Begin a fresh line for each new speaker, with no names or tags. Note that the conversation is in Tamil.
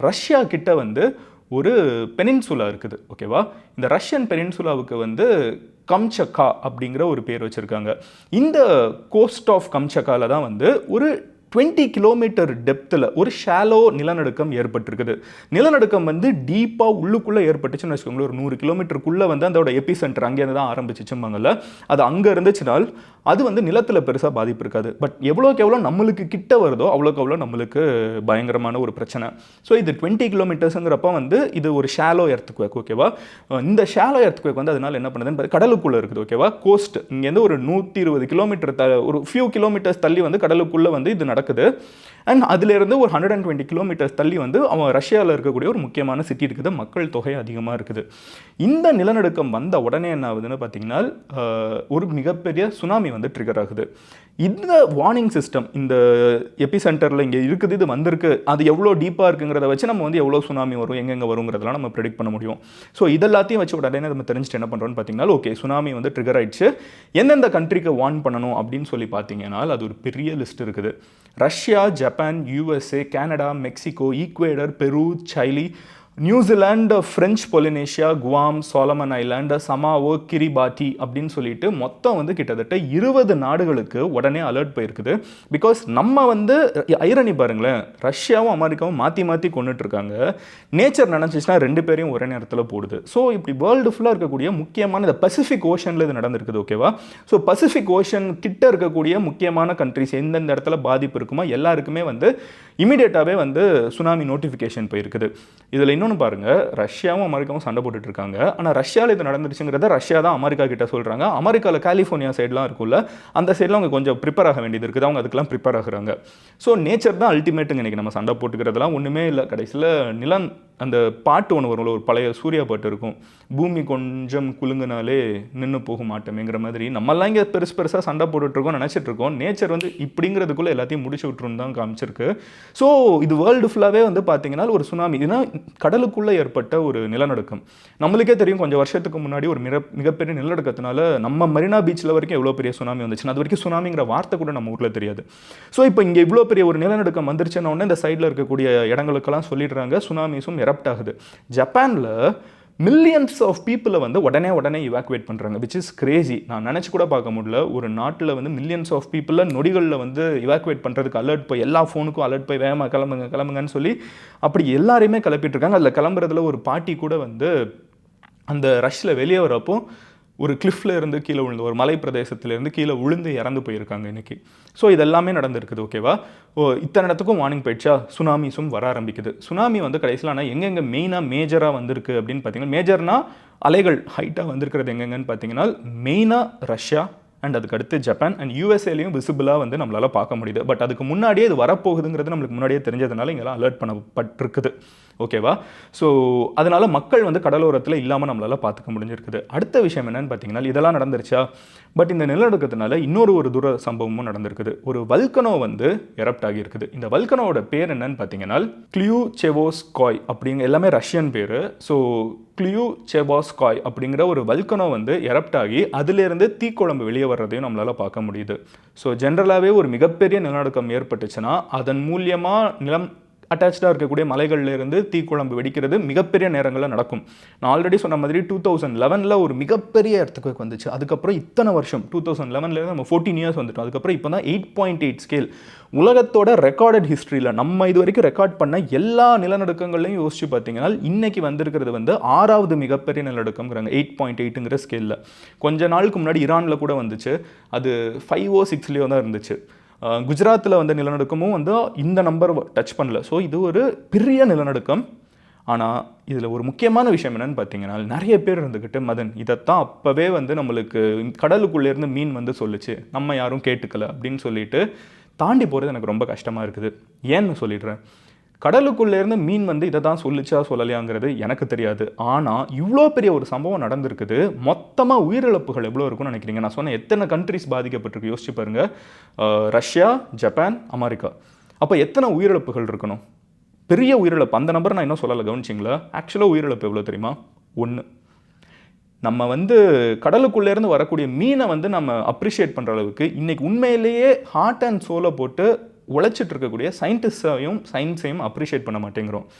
ரஷ்யா கிட்ட வந்து ஒரு பெனின்சுலா இருக்குது, ஓகேவா? இந்த ரஷ்யன் பெனின்சுலாவுக்கு வந்து கம்சக்கா அப்படிங்கிற ஒரு பேர் வச்சுருக்காங்க. இந்த கோஸ்ட் ஆஃப் கம்சக்கால தான் வந்து ஒரு 20 கிலோமீட்டர் டெப்த்தில் ஒரு ஷாலோ நிலநடுக்கம் ஏற்பட்டிருக்குது. நிலநடுக்கம் வந்து டீப்பாக உள்ளுக்குள்ளே ஏற்பட்டுச்சுன்னு வச்சுக்கோங்களேன். ஒரு 100 கிலோமீட்டருக்குள்ளே வந்து அதோட எபி சென்டர் அங்கேருந்து தான் ஆரம்பிச்சிச்சும்பாங்கல்ல. அது அங்கே இருந்துச்சுனால் அது வந்து நிலத்தில் பெருசாக பாதிப்பு இருக்காது. பட் எவ்வளோக்கு எவ்வளோ நம்மளுக்கு கிட்ட வருதோ அவ்வளோக்கு அவ்வளோ நம்மளுக்கு பயங்கரமான ஒரு பிரச்சனை. ஸோ இது 20 கிலோமீட்டர்ஸுங்கிறப்ப வந்து இது ஒரு ஷாலோ எர்த்குவேக், ஓகேவா? இந்த ஷாலோ எர்த்குவேக் வந்து அதனால் என்ன பண்ணுதுன்னு கடலுக்குள்ளே இருக்குது, ஓகேவா? கோஸ்ட் இங்கேருந்து ஒரு 120 கிலோமீட்டர் ஒரு ஃபியூ கிலோமீட்டர்ஸ் தள்ளி வந்து கடலுக்குள்ளே வந்து இது நடக்குது. அண்ட் அதிலிருந்து ஒரு 120 கிலோமீட்டர்ஸ் தள்ளி வந்து அவன் ரஷ்யாவில் இருக்கக்கூடிய ஒரு முக்கியமான சிட்டி இருக்குது. மக்கள் தொகை அதிகமாக இருக்குது. இந்த நிலநடுக்கம் வந்த உடனே என்ன ஆகுதுன்னு பார்த்தீங்கன்னா ஒரு மிகப்பெரிய சுனாமி வந்து ட்ரிகர் ஆகுது. இந்த வார்னிங் சிஸ்டம் இந்த எபி சென்டரில் இங்கே இருக்குது, இது வந்திருக்கு, அது எவ்வளோ டீப்பாக இருக்குங்கிறத வச்சு நம்ம வந்து எவ்வளோ சுனாமி வரும், எங்கெங்கே வருங்கிறதெல்லாம் நம்ம ப்ரெடிக்ட் பண்ண முடியும். ஸோ இதெல்லாத்தையும் வச்சு உடனே நம்ம தெரிஞ்சுட்டு என்ன பண்ணுறோன்னு பார்த்தீங்கன்னா, ஓகே சுனாமி வந்து ட்ரிகர் ஆயிடுச்சு, எந்தெந்த கண்ட்ரிக்கு வார்ன் பண்ணணும் அப்படின்னு சொல்லி பார்த்தீங்கன்னா அது ஒரு பெரிய லிஸ்ட் இருக்குது. Russia, Japan, USA, Canada, Mexico, Ecuador, Peru, Chile, New Zealand, French Polynesia, Guam, Solomon Island, Samoa, Kiribati அப்படின்னு சொல்லிட்டு மொத்தம் வந்து கிட்டத்தட்ட 20 நாடுகளுக்கு உடனே அலர்ட் போயிருக்குது. பிகாஸ் நம்ம வந்து ஐரணி பாருங்களேன், ரஷ்யாவும் அமெரிக்காவும் மாற்றி மாற்றி கொண்டுட்டு இருக்காங்க. நேச்சர் நினச்சிச்சுன்னா 2 பேரையும் ஒரே நேரத்தில் போடுது. ஸோ இப்படி வேர்ல்டு ஃபுல்லாக இருக்கக்கூடிய முக்கியமான இந்த பசிபிக் ஓஷனில் இது நடந்திருக்குது, ஓகேவா? ஸோ பசிபிக் ஓஷன் கிட்ட இருக்கக்கூடிய முக்கியமான கண்ட்ரிஸ் எந்தெந்த இடத்துல பாதிப்பு இருக்குமோ எல்லாருக்குமே வந்து இமீடியட்டாகவே வந்து சுனாமி நோட்டிஃபிகேஷன் போயிருக்குது. இதில் இன்னொன்று பாருங்கள், ரஷ்யாவும் அமெரிக்காவும் சண்டை போட்டுட்டு இருக்காங்க. ஆனால் ரஷ்யாவில் இது நடந்துருச்சுங்கிறத ரஷ்யா தான் அமெரிக்கா கிட்ட சொல்கிறாங்க. அமெரிக்காவில் கலிஃபோர்னியா சைட்லாம் இருக்குல்ல, அந்த சைட்லாம் அவங்க கொஞ்சம் ப்ரிப்பேர் ஆக வேண்டியது இருக்குது. அவங்க அதுக்கெல்லாம் ப்ரிப்பேர் ஆகுறாங்க. ஸோ நேச்சர் தான் அல்டிமேட்டுங்க. இன்றைக்கி நம்ம சண்டை போட்டுக்கிறதுலாம் ஒன்றுமே இல்லை. கடைசியில் நிலம் அந்த பாட்டு ஒன்று வரும்ல, ஒரு பழைய சூர்யா பாட்டு இருக்கும், பூமி கொஞ்சம் குலுங்குனாலே நின்று போக மாட்டோமேங்கிற மாதிரி நம்மெல்லாம் இங்கே பெருசாக சண்டை போட்டுட்ருக்கோம், நினச்சிட்டு இருக்கோம். நேச்சர் வந்து இப்படிங்கிறதுக்குள்ளே எல்லாத்தையும் முடிச்சு விட்டுருன்னு தான் காமிச்சிருக்கு. ஸோ இது வேர்ல்டு ஃபுல்லாகவே வந்து பார்த்தீங்கன்னா ஒரு சுனாமி, இதுனா கடலுக்குள்ளே ஏற்பட்ட ஒரு நிலநடுக்கம். நம்மளுக்கே தெரியும் கொஞ்சம் வருஷத்துக்கு முன்னாடி ஒரு மிகப்பெரிய நிலநடுக்கத்தினால நம்ம மெரினா பீச்சில் வரைக்கும் எவ்வளோ பெரிய சுனாமி வந்துச்சுன்னா அது வரைக்கும் சுனாமிங்கிற வார்த்தை கூட நம்ம ஊரில் தெரியாது. ஸோ இப்போ இங்கே இவ்வளோ பெரிய ஒரு நிலநடுக்கம் வந்துருச்சுன்னா உடனே இந்த சைடில் இருக்கக்கூடிய இடங்களுக்கெல்லாம் சொல்லிடுறாங்க சுனாமிஸும் எரப்ட் ஆகுது. ஜப்பானில் மில்லியன்ஸ் ஆஃப் பீப்புளை வந்து உடனே இவாக்குவேட் பண்ணுறாங்க, விச் இஸ் கிரேசி. நான் நினச்சி கூட பார்க்க முடியல. ஒரு நாட்டில் வந்து மில்லியன்ஸ் ஆஃப் பீப்புளை நொடிகளில் வந்து இவாக்குவேட் பண்ணுறதுக்கு அலர்ட் போய் எல்லா ஃபோனுக்கும் அலர்ட் போய் வேகமாக கிளம்புங்கன்னு சொல்லி அப்படி எல்லாரையுமே கிளப்பிட்டு இருக்காங்க. அதில் கிளம்புறதுல ஒரு பாட்டி கூட வந்து அந்த ரஷ்யில் வெளியே வரப்போ ஒரு கிளிஃப்ல இருந்து கீழே விழுந்து, ஒரு மலை பிரதேசத்திலேருந்து கீழே விழுந்து இறந்து போயிருக்காங்க இன்றைக்கி. ஸோ இதெல்லாமே நடந்திருக்குது, ஓகேவா? இத்தனை இடத்துக்கும் வார்னிங் போயிடுச்சா, சுனாமிஸும் வர ஆரம்பிக்குது. சுனாமி வந்து கடைசியில் ஆனால் எங்கெங்கே மெயினாக மேஜராக வந்திருக்கு அப்படின்னு பார்த்தீங்கன்னா, மேஜர்னால் அலைகள் ஹைட்டாக வந்திருக்கிறது எங்கெங்கன்னு பார்த்தீங்கன்னா மெயினாக ரஷ்யா அண்ட் அதுக்கு அடுத்து ஜப்பான் அண்ட் யூஎஸ்ஏலையும் விசிபிளாக வந்து நம்மளால் பார்க்க முடியுது. பட் அதுக்கு முன்னாடியே இது வரப்போகுதுங்கிறது நம்மளுக்கு முன்னாடியே தெரிஞ்சதுனால இங்கெல்லாம் அலர்ட் பண்ணப்பட்டிருக்குது, ஓகேவா? ஸோ அதனால் மக்கள் வந்து கடலோரத்தில் இல்லாமல் நம்மளால் பார்த்துக்க முடிஞ்சிருக்குது. அடுத்த விஷயம் என்னன்னு பார்த்தீங்கன்னா, இதெல்லாம் நடந்துருச்சா, பட் இந்த நிலநடுக்கத்தினால இன்னொரு தூர சம்பவமும் நடந்திருக்குது. ஒரு வல்கனோ வந்து எரப்ட் ஆகியிருக்குது. இந்த வல்கனோட பேர் என்னன்னு பார்த்தீங்கன்னா க்ளியூசெவோஸ்காய் அப்படிங்க, எல்லாமே ரஷ்யன் பேர். ஸோ க்ளியூசெவோஸ்காய் அப்படிங்கிற ஒரு வல்கனோ வந்து எரப்ட் ஆகி அதிலிருந்து தீக்குழம்பு வெளியே வர்றதையும் நம்மளால் பார்க்க முடியுது. ஸோ ஜென்ரலாகவே ஒரு மிகப்பெரிய நிலநடுக்கம் ஏற்பட்டுச்சுன்னா அதன் மூலியமாக நிலம் அட்டாச்சாக இருக்கக்கூடிய மலைகளில் இருந்து தீக்குழம்பு வெடிக்கிறது மிகப்பெரிய நேரங்களில் நடக்கும். நான் ஆல்ரெடி சொன்ன மாதிரி 2011 ஒரு மிகப்பெரிய எர்த்குவேக் வந்துச்சு. அதுக்கப்புறம் இத்தனை வருஷம் 2011 நம்ம 14 இயர்ஸ் வந்துட்டோம். அதுக்கப்புறம் இப்போ தான் 8.8 ஸ்கேல் உலகத்தோட ரெக்கார்டட் ஹிஸ்ட்ரியில் நம்ம இது வரைக்கும் ரெக்கார்ட் பண்ண எல்லா நிலநடுக்கங்களையும் யோசிச்சு பார்த்தீங்கன்னா இன்றைக்கி வந்திருக்கிறது வந்து 6வது மிகப்பெரிய நிலநடுக்கம்ங்கிறாங்க 8.8ங்கிற ஸ்கேலில். கொஞ்ச நாளுக்கு முன்னாடி ஈரானில் கூட வந்துச்சு, அது 5ஓ 6லேயோ தான் இருந்துச்சு. குஜராத்தில் வந்த நிலநடுக்கமும் வந்து இந்த நம்பர் டச் பண்ணல. ஸோ இது ஒரு பெரிய நிலநடுக்கம். ஆனால் இதில் ஒரு முக்கியமான விஷயம் என்னென்னு பார்த்தீங்கன்னா, நிறைய பேர் இருந்துக்கிட்டு மதன் இதைத்தான் அப்போவே வந்து நம்மளுக்கு கடலுக்குள்ளேருந்து மீன் வந்து சொல்லிச்சு, நம்ம யாரும் கேட்டுக்கல அப்படின்னு சொல்லிட்டு தாண்டி போகிறது எனக்கு ரொம்ப கஷ்டமாக இருக்குது. ஏன்னு சொல்லிடுறேன். கடலுக்குள்ளேருந்து மீன் வந்து இதை தான் சொல்லிச்சா சொல்லலையாங்கிறது எனக்கு தெரியாது. ஆனால் இவ்வளோ பெரிய ஒரு சம்பவம் நடந்திருக்குது. மொத்தமாக உயிரிழப்புகள் எவ்வளோ இருக்குன்னு நினைக்கிறீங்க? நான் சொன்ன எத்தனை கண்ட்ரிஸ் பாதிக்கப்பட்டிருக்கு யோசிச்சு பாருங்கள். Russia, Japan, America. அப்போ எத்தனை உயிரிழப்புகள் இருக்கணும்? பெரிய உயிரிழப்பு. அந்த நம்பர் நான் இன்னும் சொல்லலை, கவனிச்சிங்களா? ஆக்சுவலாக உயிரிழப்பு எவ்வளோ தெரியுமா? 1. நம்ம வந்து கடலுக்குள்ளேருந்து வரக்கூடிய மீனை வந்து நம்ம அப்ரிஷியேட் பண்ணுற அளவுக்கு இன்றைக்கி உண்மையிலேயே ஹார்ட் அண்ட் சோலை போட்டு உழைச்சிட்டு இருக்கக்கூடிய சயின்டிஸ்டையும் சயின்ஸையும் அப்ரிஷியேட் பண்ண மாட்டேங்கிறோம்.